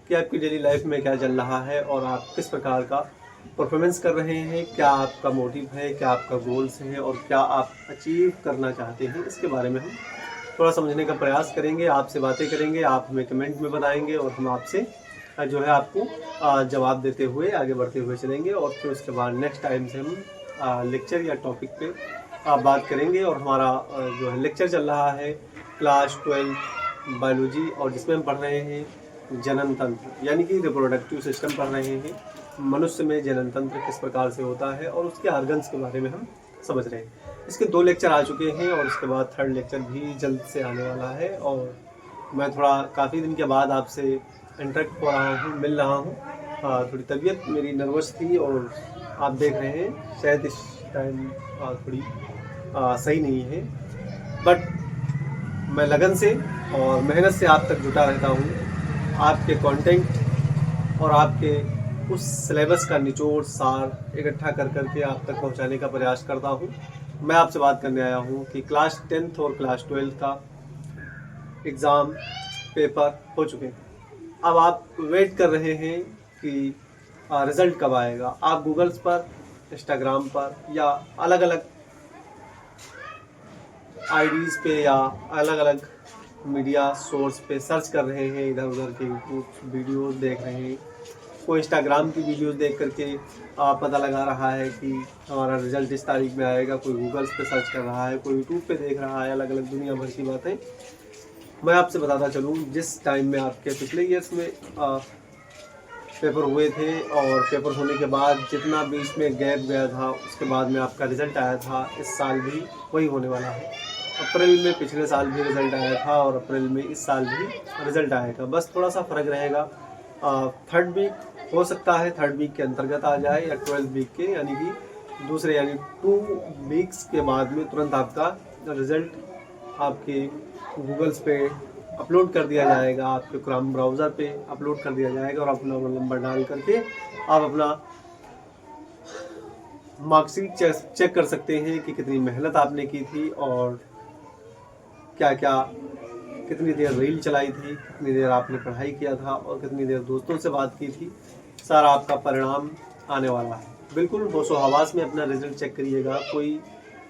कि आपकी daily life में क्या चल रहा है और आप किस प्रकार का परफॉर्मेंस कर रहे हैं, क्या आपका मोटिव है, क्या आपका गोल्स है और क्या आप अचीव करना चाहते हैं। इसके बारे में हम थोड़ा समझने का प्रयास करेंगे, आपसे बातें करेंगे, आप हमें कमेंट में बताएंगे और हम आपसे जो है आपको जवाब देते हुए आगे बढ़ते हुए चलेंगे। और फिर उसके बाद नेक्स्ट टाइम से हम लेक्चर या टॉपिक पे बात करेंगे। और हमारा जो है लेक्चर चल रहा है क्लास 12 बायोलॉजी, और जिसमें हम पढ़ रहे हैं जनन तंत्र यानी कि रिप्रोडक्टिव सिस्टम पढ़ रहे हैं। मनुष्य में जनन तंत्र किस प्रकार से होता है और उसके ऑर्गन्स के बारे में हम समझ रहे हैं। इसके 2 लेक्चर आ चुके हैं और उसके बाद 3rd लेक्चर भी जल्द से आने वाला है। और मैं थोड़ा काफ़ी दिन के बाद आपसे इंटरेक्ट हो रहा हूँ, मिल रहा हूँ। थोड़ी तबीयत मेरी नर्वस थी और आप देख रहे हैं शायद इस टाइम थोड़ी सही नहीं है, बट मैं लगन से और मेहनत से आप तक जुटा रहता हूँ। आपके कंटेंट और आपके उस सिलेबस का निचोड़ सार इकट्ठा कर करके आप तक पहुँचाने का प्रयास करता हूँ। मैं आपसे बात करने आया हूँ कि क्लास 10th और क्लास 12th का एग्ज़ाम पेपर हो चुके हैं। अब आप वेट कर रहे हैं कि रिज़ल्ट कब आएगा। आप गूगल्स पर, इंस्टाग्राम पर या अलग अलग आईडीज़ पे या अलग अलग मीडिया सोर्स पे सर्च कर रहे हैं, इधर उधर के यूट्यूब वीडियोस देख रहे हैं। कोई इंस्टाग्राम की वीडियोस देख करके पता लगा रहा है कि हमारा रिज़ल्ट इस तारीख में आएगा। कोई गूगल्स पे सर्च कर रहा है, कोई यूट्यूब पे देख रहा है, अलग अलग दुनिया भर की बातें। मैं आपसे बताता चलूँ, जिस टाइम में आपके पिछले ईयर्स में पेपर हुए थे और पेपर होने के बाद जितना बीच में गैप गया था, उसके बाद में आपका रिज़ल्ट आया था, इस साल भी वही होने वाला है। अप्रैल में पिछले साल भी रिज़ल्ट आया था और अप्रैल में इस साल भी रिज़ल्ट आएगा। बस थोड़ा सा फ़र्क रहेगा। 3rd वीक हो सकता है 3rd वीक के अंतर्गत आ जाए या 12th वीक के, यानी कि दूसरे यानी 2 वीक्स के बाद में तुरंत आपका रिज़ल्ट आपके गूगल्स पे अपलोड कर दिया जाएगा, आपके क्रोम ब्राउज़र पे अपलोड कर दिया जाएगा और अपना नंबर डाल करके आप अपना मार्कशीट चेक कर सकते हैं कि कितनी मेहनत आपने की थी और क्या क्या, कितनी देर रील चलाई थी, कितनी देर आपने पढ़ाई किया था और कितनी देर दोस्तों से बात की थी। सारा आपका परिणाम आने वाला है। बिल्कुल होशो हवास में अपना रिजल्ट चेक करिएगा। कोई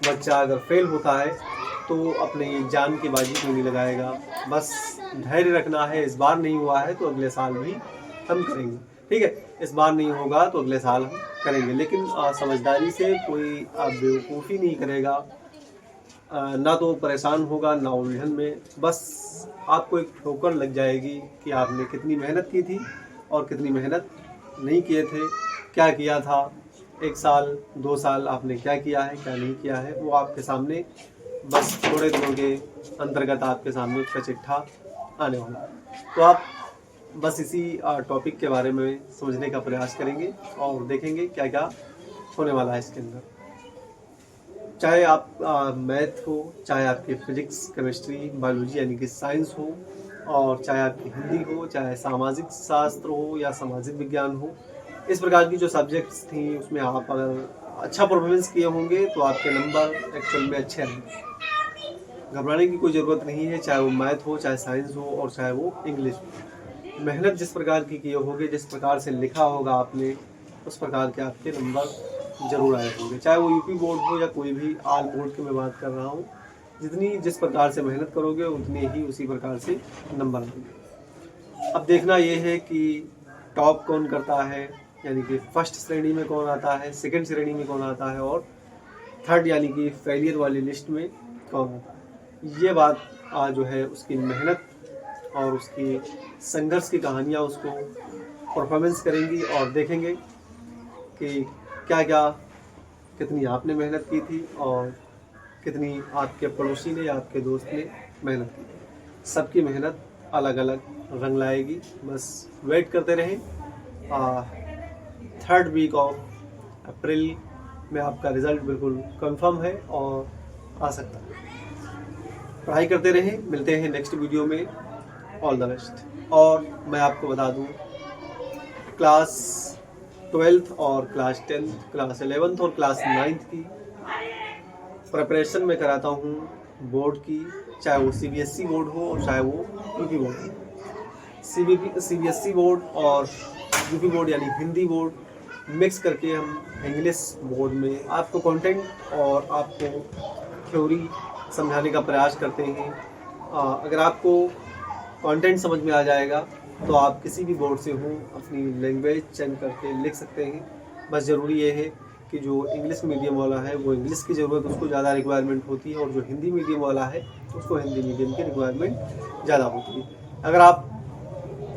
बच्चा अगर फेल होता है तो अपनी जान की बाजी क्यों नहीं लगाएगा। बस धैर्य रखना है। इस बार नहीं हुआ है तो अगले साल भी हम करेंगे, ठीक है। इस बार नहीं होगा तो अगले साल हम करेंगे, लेकिन समझदारी से कोई बेवकूफ़ी नहीं करेगा, ना तो परेशान होगा ना उलझन में। बस आपको एक ठोकर लग जाएगी कि आपने कितनी मेहनत की थी और कितनी मेहनत नहीं किए थे, क्या किया था 1 साल 2 साल आपने क्या किया है क्या नहीं किया है, वो आपके सामने बस थोड़े दिनों के अंतर्गत आपके सामने उसका चिट्ठा आने वाला है। तो आप बस इसी टॉपिक के बारे में समझने का प्रयास करेंगे और देखेंगे क्या क्या होने वाला है इसके अंदर। चाहे आप मैथ हो, चाहे आपकी फिजिक्स, केमिस्ट्री, बायोलॉजी यानी कि साइंस हो, और चाहे आपकी हिंदी हो, चाहे सामाजिक शास्त्र हो या सामाजिक विज्ञान हो, इस प्रकार की जो सब्जेक्ट्स थी उसमें आप अगर अच्छा परफॉर्मेंस किए होंगे तो आपके नंबर एक्चुअल में अच्छे आएंगे। घबराने की कोई ज़रूरत नहीं है, चाहे वो मैथ हो, चाहे साइंस हो और चाहे वो इंग्लिश हो। मेहनत जिस प्रकार की किए होंगे, जिस प्रकार से लिखा होगा आपने, उस प्रकार के आपके नंबर जरूर आए होंगे। चाहे वो यूपी बोर्ड हो या कोई भी आल बोर्ड की मैं बात कर रहा हूँ, जिस प्रकार से मेहनत करोगे उतने ही उसी प्रकार से नंबर आएंगे। अब देखना ये है कि टॉप कौन करता है, यानी कि फर्स्ट श्रेणी में कौन आता है, सेकंड श्रेणी में कौन आता है और 3rd यानी कि फेलियर वाली लिस्ट में कौन आता है। ये बात जो है उसकी मेहनत और उसकी संघर्ष की कहानियाँ उसको परफॉर्मेंस करेंगी और देखेंगे कि क्या क्या, कितनी आपने मेहनत की थी और कितनी आपके पड़ोसी ने या आपके दोस्त ने मेहनत की थी। सबकी मेहनत अलग अलग रंग लाएगी। बस वेट करते रहें। 3rd वीक ऑफ अप्रैल में आपका रिज़ल्ट बिल्कुल कंफर्म है और आ सकता है। पढ़ाई करते रहें। मिलते हैं नेक्स्ट वीडियो में। All the best. और मैं आपको बता दूं, क्लास 12th और क्लास 10th, क्लास 11th और क्लास 9th की प्रिपरेशन में कराता हूँ बोर्ड की, चाहे वो CBSE बोर्ड हो और चाहे वो यूपी बोर्ड हो। CBSE बोर्ड और यूपी बोर्ड यानी हिंदी बोर्ड मिक्स करके हम इंग्लिश बोर्ड में आपको कंटेंट और आपको थ्योरी समझाने का प्रयास करते हैं। अगर आपको कंटेंट समझ में आ जाएगा तो आप किसी भी बोर्ड से हो अपनी लैंग्वेज चेंज करके लिख सकते हैं। बस ज़रूरी ये है कि जो इंग्लिश मीडियम वाला है वो इंग्लिश की ज़रूरत उसको ज़्यादा रिक्वायरमेंट होती है, और जो हिंदी मीडियम वाला है उसको हिंदी मीडियम की रिक्वायरमेंट ज़्यादा होती है। अगर आप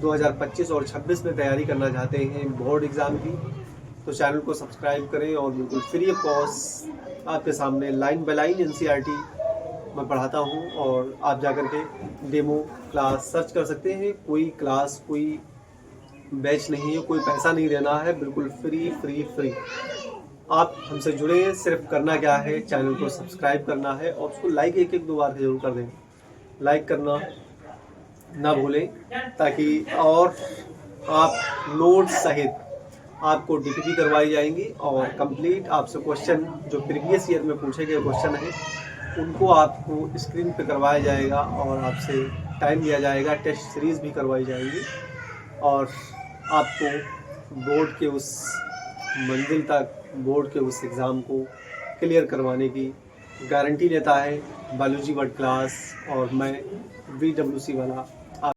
2025 और 26 में तैयारी करना चाहते हैं बोर्ड एग्ज़ाम की, तो चैनल को सब्सक्राइब करें और बिल्कुल फ्री ऑफ कॉस्ट आपके सामने लाइन बाय लाइन NCERT मैं पढ़ाता हूँ, और आप जाकर के डेमो क्लास सर्च कर सकते हैं। कोई क्लास, कोई बैच नहीं है, कोई पैसा नहीं देना है, बिल्कुल फ्री। आप हमसे जुड़े हैं, सिर्फ करना क्या है, चैनल को सब्सक्राइब करना है और उसको लाइक एक दो बार जरूर कर दें। लाइक करना ना भूलें, ताकि और आप नोट सहित आपको DPP करवाई जाएंगी, और कंप्लीट आपसे क्वेश्चन जो प्रीवियस ईयर में पूछे गए क्वेश्चन हैं उनको आपको स्क्रीन पे करवाया जाएगा, और आपसे टाइम दिया जाएगा। टेस्ट सीरीज़ भी करवाई जाएगी, और आपको बोर्ड के उस मंजिल तक, बोर्ड के उस एग्ज़ाम को क्लियर करवाने की गारंटी लेता है बायोलॉजी वर्ड क्लास, और मैं VWC वाला